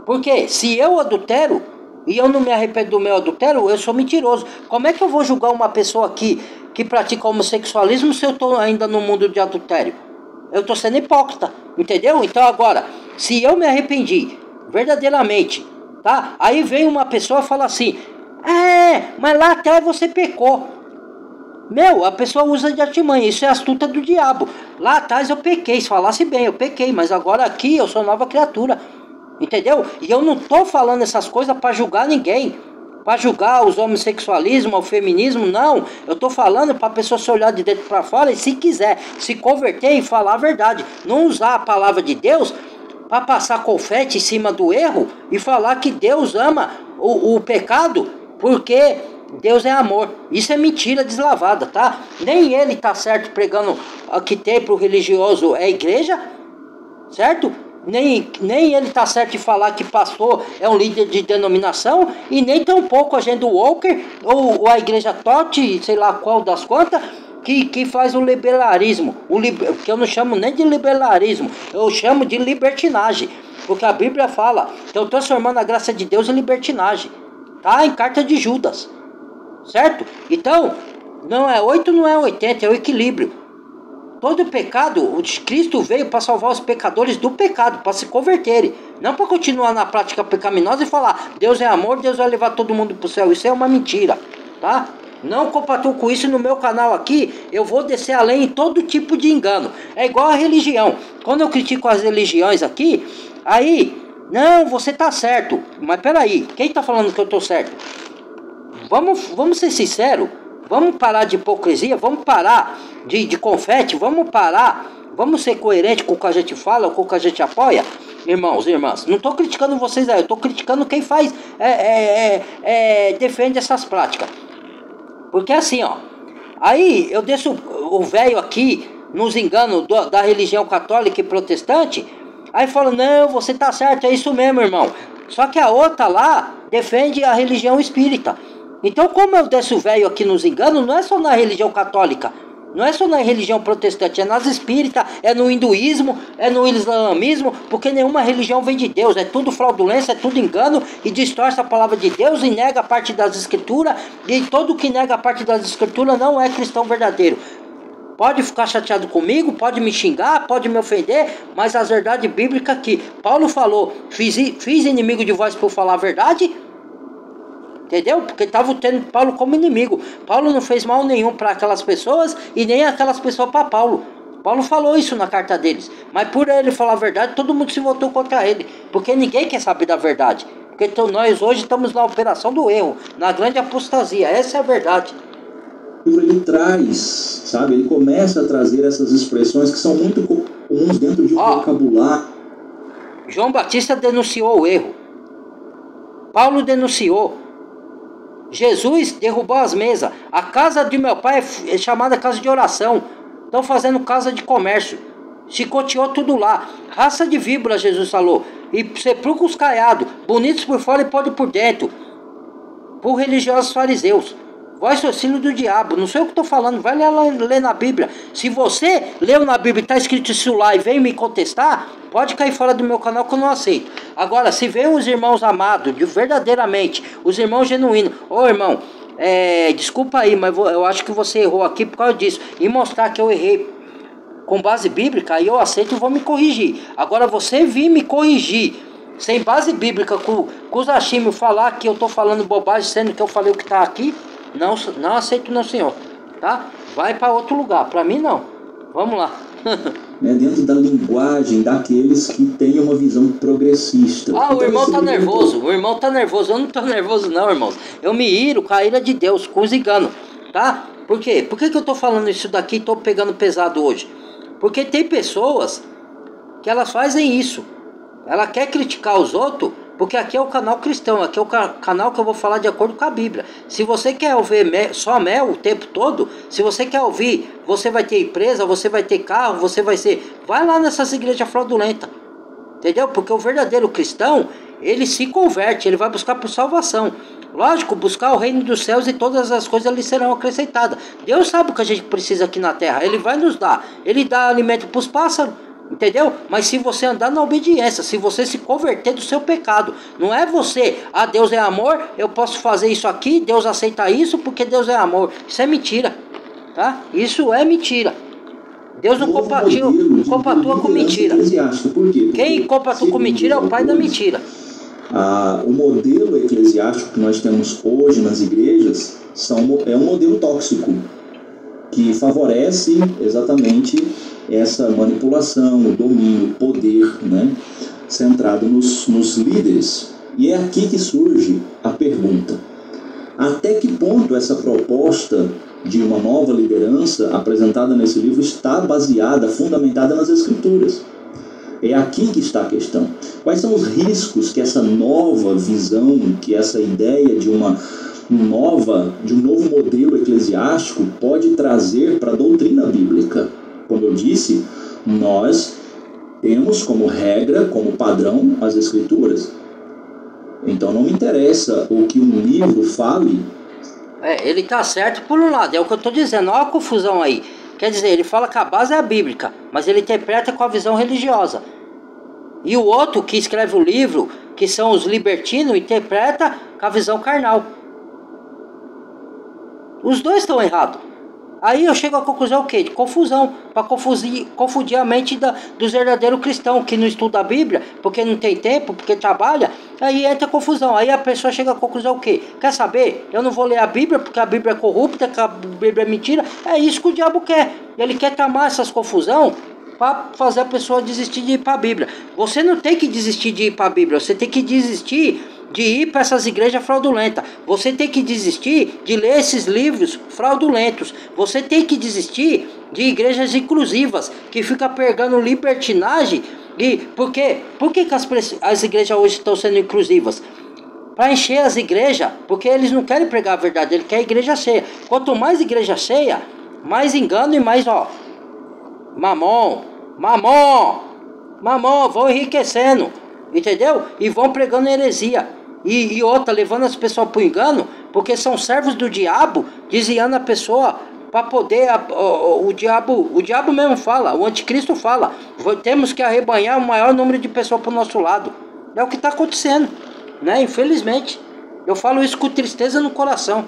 Porque se eu adultero e eu não me arrependo do meu adultério, eu sou mentiroso. Como é que eu vou julgar uma pessoa que pratica homossexualismo se eu estou ainda no mundo de adultério? Eu estou sendo hipócrita, entendeu? Então agora, se eu me arrependi verdadeiramente, tá? Aí vem uma pessoa e fala assim, mas lá atrás você pecou. Meu, a pessoa usa de artimanha, isso é astuta do diabo. Lá atrás eu pequei, se falasse bem, eu pequei, mas agora aqui eu sou nova criatura, entendeu? E eu não tô falando essas coisas para julgar ninguém, para julgar os homossexualismo, o feminismo, não. Eu tô falando para a pessoa se olhar de dentro para fora e, se quiser, se converter e falar a verdade. Não usar a palavra de Deus para passar confete em cima do erro e falar que Deus ama o pecado, porque Deus é amor. Isso é mentira deslavada, tá? Nem ele tá certo pregando que templo religioso é igreja, certo? Nem ele está certo de falar que pastor é um líder de denominação, e nem tampouco a gente do Walker, ou a igreja Tote, sei lá qual das quantas, que faz o liberalismo, que eu não chamo nem de liberalismo, eu chamo de libertinagem, porque a Bíblia fala, estão transformando a graça de Deus em libertinagem, tá? Em carta de Judas, certo? Então, não é 8, não é 80, é o equilíbrio. Todo pecado, o Cristo veio para salvar os pecadores do pecado, para se converterem, não para continuar na prática pecaminosa e falar, Deus é amor, Deus vai levar todo mundo para o céu. Isso é uma mentira, tá? Não compactuo com isso. No meu canal aqui, eu vou descer além em todo tipo de engano. É igual a religião. Quando eu critico as religiões aqui, aí, não, você tá certo. Mas peraí, quem tá falando que eu tô certo? Vamos ser sinceros. Vamos parar de hipocrisia, vamos parar de confete, vamos parar, vamos ser coerentes com o que a gente fala, com o que a gente apoia. Irmãos e irmãs, não estou criticando vocês aí, eu estou criticando quem faz, defende essas práticas. Porque assim, ó, aí eu deixo o velho aqui nos enganos da religião católica e protestante, aí fala, não, você tá certo, é isso mesmo, irmão. Só que a outra lá defende a religião espírita. Então, como eu desço o velho aqui nos enganos, não é só na religião católica, não é só na religião protestante, é nas espíritas, é no hinduísmo, é no islamismo, porque nenhuma religião vem de Deus, é tudo fraudulência, é tudo engano, e distorce a palavra de Deus e nega a parte das escrituras, e todo que nega a parte das escrituras não é cristão verdadeiro. Pode ficar chateado comigo, pode me xingar, pode me ofender, mas a verdade bíblica aqui, Paulo falou, fiz inimigo de vós por falar a verdade. Entendeu? Porque estavam tendo Paulo como inimigo. Paulo não fez mal nenhum para aquelas pessoas e nem aquelas pessoas para Paulo. Paulo falou isso na carta deles. Mas por ele falar a verdade, todo mundo se voltou contra ele. Porque ninguém quer saber da verdade. Porque então, nós hoje estamos na operação do erro, na grande apostasia. Essa é a verdade. Ele traz, sabe? Ele começa a trazer essas expressões que são muito comuns dentro de um vocabulário. João Batista denunciou o erro. Paulo denunciou. Jesus derrubou as mesas. A casa de meu pai é chamada casa de oração. Estão fazendo casa de comércio. Chicoteou tudo lá. Raça de víbora, Jesus falou. E sepulcros caiados, bonitos por fora e podres por dentro. Por religiosos fariseus. Vós sois filho do diabo. Não sei o que estou falando. Vai ler na Bíblia. Se você leu na Bíblia e está escrito isso lá e vem me contestar, pode cair fora do meu canal que eu não aceito. Agora, se vem os irmãos amados, verdadeiramente, os irmãos genuínos, ô irmão, desculpa aí, mas eu acho que você errou aqui por causa disso, e mostrar que eu errei com base bíblica, aí eu aceito e vou me corrigir. Agora, você vir me corrigir sem base bíblica, com os achimos falar que eu estou falando bobagem, sendo que eu falei o que está aqui, não aceito não, senhor, tá? Vai para outro lugar, para mim não. Vamos lá. Dentro da linguagem daqueles que têm uma visão progressista. Ah, o irmão tá nervoso, o irmão tá nervoso. Eu não tô nervoso não, irmãos. Eu me iro com a ira de Deus, com os enganos, tá? Por quê? Por que eu tô falando isso daqui e tô pegando pesado hoje? Porque tem pessoas que elas fazem isso. Ela quer criticar os outros, porque aqui é o canal cristão, aqui é o canal que eu vou falar de acordo com a Bíblia. Se você quer ouvir só mel o tempo todo, se você quer ouvir, você vai ter empresa, você vai ter carro, você vai ser... Vai lá nessas igrejas fraudulentas, entendeu? Porque o verdadeiro cristão, ele se converte, ele vai buscar por salvação. Lógico, buscar o reino dos céus e todas as coisas lhe serão acrescentadas. Deus sabe o que a gente precisa aqui na terra, Ele vai nos dar. Ele dá alimento para os pássaros. Entendeu? Mas se você andar na obediência, se você se converter do seu pecado, não é você, Deus é amor, eu posso fazer isso aqui, Deus aceita isso porque Deus é amor. Isso é mentira, tá? Isso é mentira. Deus não compatua com mentira. Por quê? Quem compatua com mentira é o pai da mentira. O modelo eclesiástico que nós temos hoje nas igrejas é um modelo tóxico, que favorece exatamente essa manipulação, o domínio, o poder, né, centrado nos líderes. E é aqui que surge a pergunta: até que ponto essa proposta de uma nova liderança apresentada nesse livro está baseada, fundamentada nas Escrituras? É aqui que está a questão. Quais são os riscos que essa nova visão, que essa ideia de um novo modelo eclesiástico pode trazer para a doutrina bíblica? Como eu disse, nós temos como regra, como padrão, as Escrituras. Então não me interessa o que um livro fale. Ele tá certo por um lado, é o que eu tô dizendo, olha a confusão aí. Quer dizer, ele fala que a base é a bíblica, mas ele interpreta com a visão religiosa. E o outro que escreve o livro, que são os libertinos, interpreta com a visão carnal. Os dois estão errados. Aí eu chego à conclusão o quê? De confusão, para confundir a mente dos verdadeiros cristãos, que não estuda a Bíblia, porque não tem tempo, porque trabalha, aí entra confusão. Aí a pessoa chega à conclusão o quê? Quer saber? Eu não vou ler a Bíblia, porque a Bíblia é corrupta, que a Bíblia é mentira. É isso que o diabo quer. Ele quer tramar essas confusão para fazer a pessoa desistir de ir para a Bíblia. Você não tem que desistir de ir para a Bíblia, você tem que desistir de ir para essas igrejas fraudulentas. Você tem que desistir de ler esses livros fraudulentos. Você tem que desistir de igrejas inclusivas que ficam pregando libertinagem. E por quê? Por que as igrejas hoje estão sendo inclusivas? Para encher as igrejas, porque eles não querem pregar a verdade, eles querem igreja cheia. Quanto mais igreja cheia, mais engano e mais mamon, vão enriquecendo, entendeu? E vão pregando heresia. E outra, levando as pessoas para o engano, porque são servos do diabo, desviando a pessoa para poder, o diabo mesmo fala, o anticristo fala, temos que arrebanhar o maior número de pessoas para o nosso lado. É o que está acontecendo, né? Infelizmente, eu falo isso com tristeza no coração.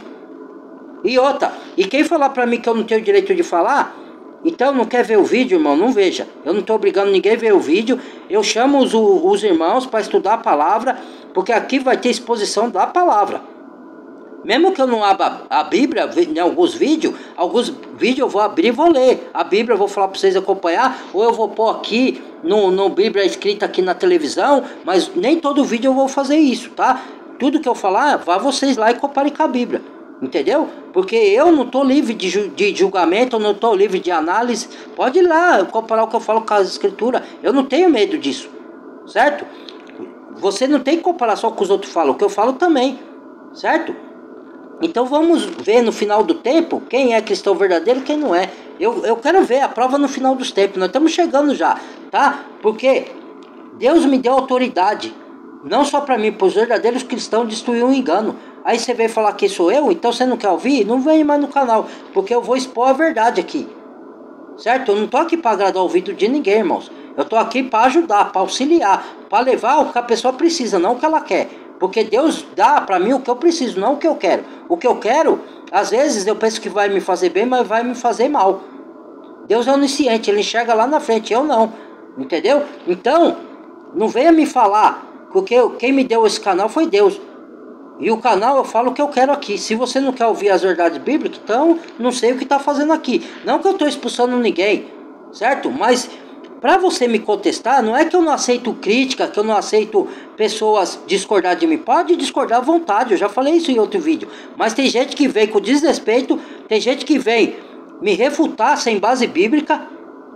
E outra, e quem falar para mim que eu não tenho direito de falar, então não quer ver o vídeo, irmão, não veja. Eu não estou obrigando ninguém a ver o vídeo. Eu chamo os irmãos para estudar a palavra, porque aqui vai ter exposição da palavra. Mesmo que eu não abra a Bíblia, em alguns vídeos eu vou abrir e vou ler. A Bíblia eu vou falar para vocês acompanhar, ou eu vou pôr aqui no Bíblia escrita aqui na televisão, mas nem todo vídeo eu vou fazer isso, tá? Tudo que eu falar, vá vocês lá e comparem com a Bíblia. Entendeu? Porque eu não estou livre de julgamento, eu não estou livre de análise. Pode ir lá comparar o que eu falo com as escrituras. Eu não tenho medo disso. Certo? Você não tem que comparar só com o que os outros falam. O que eu falo também. Certo? Então vamos ver no final do tempo quem é cristão verdadeiro e quem não é. Eu quero ver a prova no final dos tempos. Nós estamos chegando já. Tá? Porque Deus me deu autoridade. Não só para mim, para os verdadeiros cristãos destruir um engano. Aí você veio falar que sou eu, então você não quer ouvir? Não vem mais no canal, porque eu vou expor a verdade aqui. Certo? Eu não tô aqui para agradar o ouvido de ninguém, irmãos. Eu tô aqui para ajudar, para auxiliar, para levar o que a pessoa precisa, não o que ela quer. Porque Deus dá para mim o que eu preciso, não o que eu quero. O que eu quero, às vezes eu penso que vai me fazer bem, mas vai me fazer mal. Deus é onisciente, Ele enxerga lá na frente, eu não. Entendeu? Então, não venha me falar, porque quem me deu esse canal foi Deus. E o canal eu falo o que eu quero aqui. Se você não quer ouvir as verdades bíblicas, então não sei o que está fazendo aqui. Não que eu estou expulsando ninguém, certo? Mas para você me contestar, não é que eu não aceito crítica, que eu não aceito pessoas discordar de mim. Pode discordar à vontade, eu já falei isso em outro vídeo. Mas tem gente que vem com desrespeito, tem gente que vem me refutar sem base bíblica,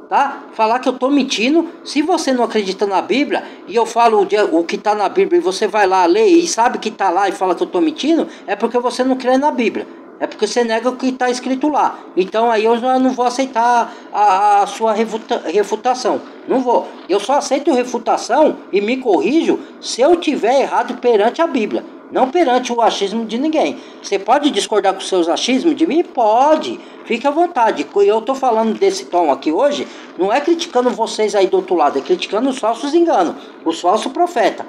tá? Falar que eu tô mentindo. Se você não acredita na Bíblia e eu falo o que tá na Bíblia e você vai lá ler e sabe que tá lá e fala que eu tô mentindo, é porque você não crê na Bíblia. É porque você nega o que está escrito lá. Então aí eu já não vou aceitar a sua refutação. Não vou. Eu só aceito refutação e me corrijo se eu tiver errado perante a Bíblia, não perante o achismo de ninguém. Você pode discordar com os seus achismos de mim? Pode. Fique à vontade. Eu estou falando desse tom aqui hoje, não é criticando vocês aí do outro lado, é criticando os falsos enganos, os falsos profetas,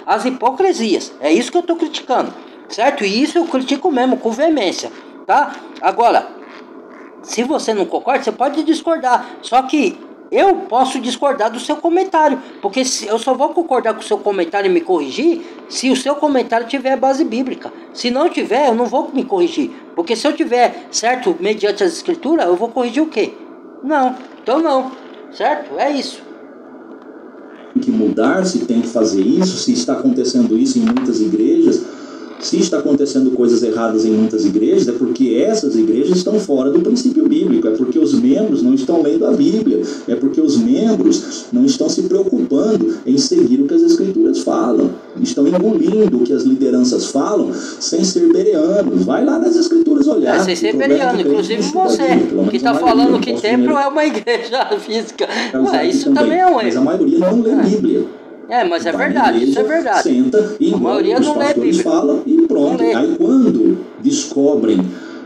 as hipocrisias. É isso que eu estou criticando. Certo? E isso eu critico mesmo, com veemência, tá? Agora, se você não concorda, você pode discordar. Só que eu posso discordar do seu comentário, porque eu só vou concordar com o seu comentário e me corrigir se o seu comentário tiver base bíblica. Se não tiver, eu não vou me corrigir. Porque se eu tiver certo mediante as escrituras, eu vou corrigir o quê? Não. Então não. Certo? É isso. Tem que mudar, se tem que fazer isso, se está acontecendo isso em muitas igrejas. Se está acontecendo coisas erradas em muitas igrejas, é porque essas igrejas estão fora do princípio bíblico, é porque os membros não estão lendo a Bíblia, é porque os membros não estão se preocupando em seguir o que as Escrituras falam, estão engolindo o que as lideranças falam sem ser bereanos. Vai lá nas Escrituras olhar. Sem ser bereano, inclusive você, que está falando que templo é uma igreja física. Isso também é um erro. Mas a maioria não lê Bíblia. Mas é verdade, isso é verdade. Senta e a maioria os não lê pastores Bíblia. Falam e pronto. Aí quando descobrem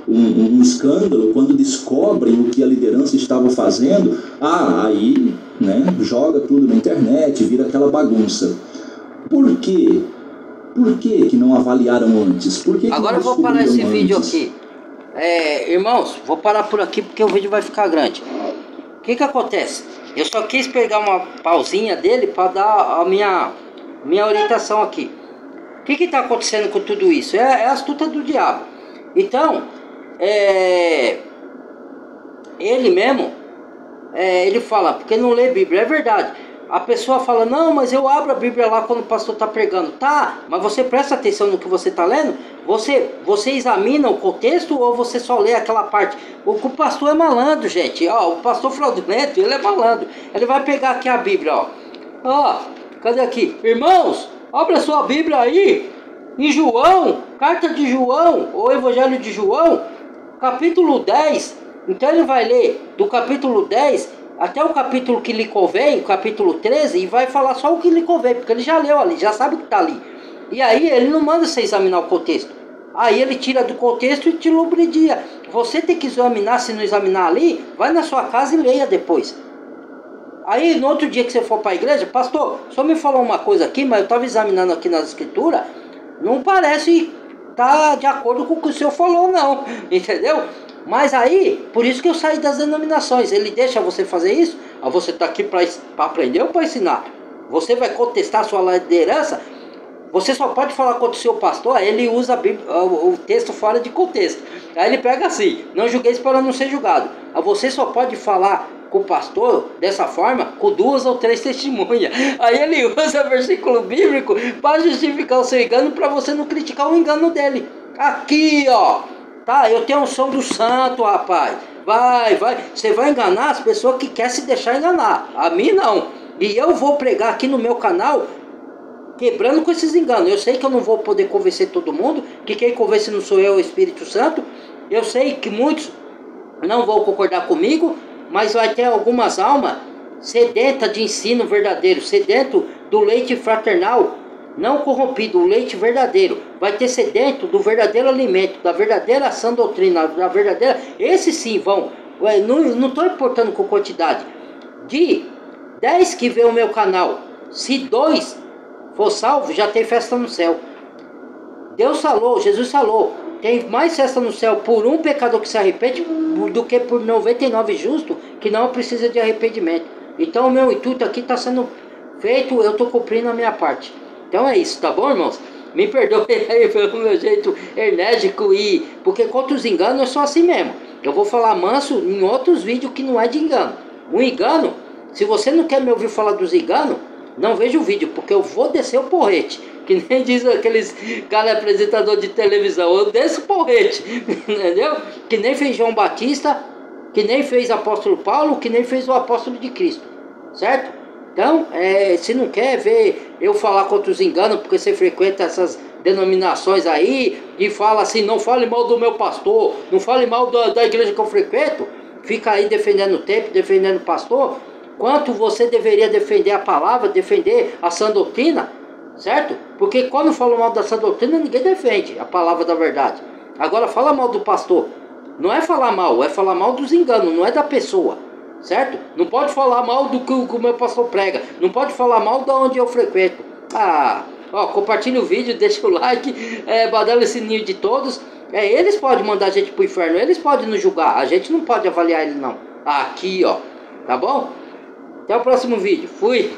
um escândalo, quando descobrem o que a liderança estava fazendo, aí, né, joga tudo na internet, vira aquela bagunça. Por quê? Por que não avaliaram antes? Por que Agora eu vou parar esse vídeo aqui. Irmãos, vou parar por aqui porque o vídeo vai ficar grande. O que acontece? Eu só quis pegar uma pausinha dele para dar a minha orientação aqui. O que está acontecendo com tudo isso? É a astuta do diabo. Então, ele mesmo, ele fala, porque não lê Bíblia, é verdade. A pessoa fala, não, mas eu abro a Bíblia lá quando o pastor está pregando. Tá, mas você presta atenção no que você está lendo? Você examina o contexto ou você só lê aquela parte? O pastor é malandro, gente. O pastor fraudulento, ele é malandro. Ele vai pegar aqui a Bíblia, cadê aqui? Irmãos, abra sua Bíblia aí, em João, carta de João, ou Evangelho de João, capítulo 10. Então ele vai ler do capítulo 10 até o capítulo que lhe convém, o capítulo 13, e vai falar só o que lhe convém, porque ele já leu ali, já sabe o que está ali. E aí ele não manda você examinar o contexto. Aí ele tira do contexto e te lubridia. Você tem que examinar, se não examinar ali, vai na sua casa e leia depois. Aí no outro dia que você for para a igreja, pastor, só me falou uma coisa aqui, mas eu estava examinando aqui nas escrituras, não parece estar de acordo com o que o senhor falou não, entendeu? Mas aí, por isso que eu saí das denominações. Ele deixa você fazer isso? Você está aqui para aprender ou para ensinar? Você vai contestar a sua liderança? Você só pode falar contra o seu pastor. Aí ele usa o texto fora de contexto. Aí ele pega assim, não julgueis para não ser julgado. Você só pode falar com o pastor dessa forma, com 2 ou 3 testemunhas. Aí ele usa versículo bíblico para justificar o seu engano, para você não criticar o engano dele. Aqui, tá, eu tenho um som do santo, rapaz. Vai. Você vai enganar as pessoas que querem se deixar enganar. A mim não. E eu vou pregar aqui no meu canal, quebrando com esses enganos. Eu sei que eu não vou poder convencer todo mundo, que quem convence não sou eu, o Espírito Santo. Eu sei que muitos não vão concordar comigo, mas vai ter algumas almas sedentas de ensino verdadeiro, sedento do leite fraternal, não corrompido, o leite verdadeiro. Vai ter sedento do verdadeiro alimento, da verdadeira sã doutrina, da verdadeira... Esses sim vão. Não estou importando com quantidade. De 10 que vê o meu canal, se 2 for salvo, já tem festa no céu. Deus falou, Jesus falou, tem mais festa no céu por um pecador que se arrepende do que por 99 justos que não precisa de arrependimento. Então o meu intuito aqui está sendo feito, eu estou cumprindo a minha parte. Então é isso, tá bom, irmãos? Me perdoe aí pelo meu jeito enérgico porque contra os enganos eu sou assim mesmo. Eu vou falar manso em outros vídeos que não é de engano. Um engano, se você não quer me ouvir falar dos enganos, não veja o vídeo, porque eu vou descer o porrete. Que nem diz aqueles cara apresentador de televisão, eu desço o porrete, entendeu? Que nem fez João Batista, que nem fez apóstolo Paulo, que nem fez o apóstolo de Cristo, certo? Então, se não quer ver eu falar contra os enganos, porque você frequenta essas denominações aí, e fala assim, não fale mal do meu pastor, não fale mal da igreja que eu frequento, fica aí defendendo o templo, defendendo o pastor, quanto você deveria defender a palavra, defender a sã doutrina, certo? Porque quando fala mal da sã doutrina, ninguém defende a palavra da verdade. Agora, fala mal do pastor, não é falar mal, é falar mal dos enganos, não é da pessoa. Certo? Não pode falar mal do que o meu pastor prega. Não pode falar mal de onde eu frequento. Compartilha o vídeo, deixa o like, badala esse sininho de todos. Eles podem mandar a gente pro inferno, eles podem nos julgar. A gente não pode avaliar ele não. Aqui, ó. Tá bom? Até o próximo vídeo. Fui!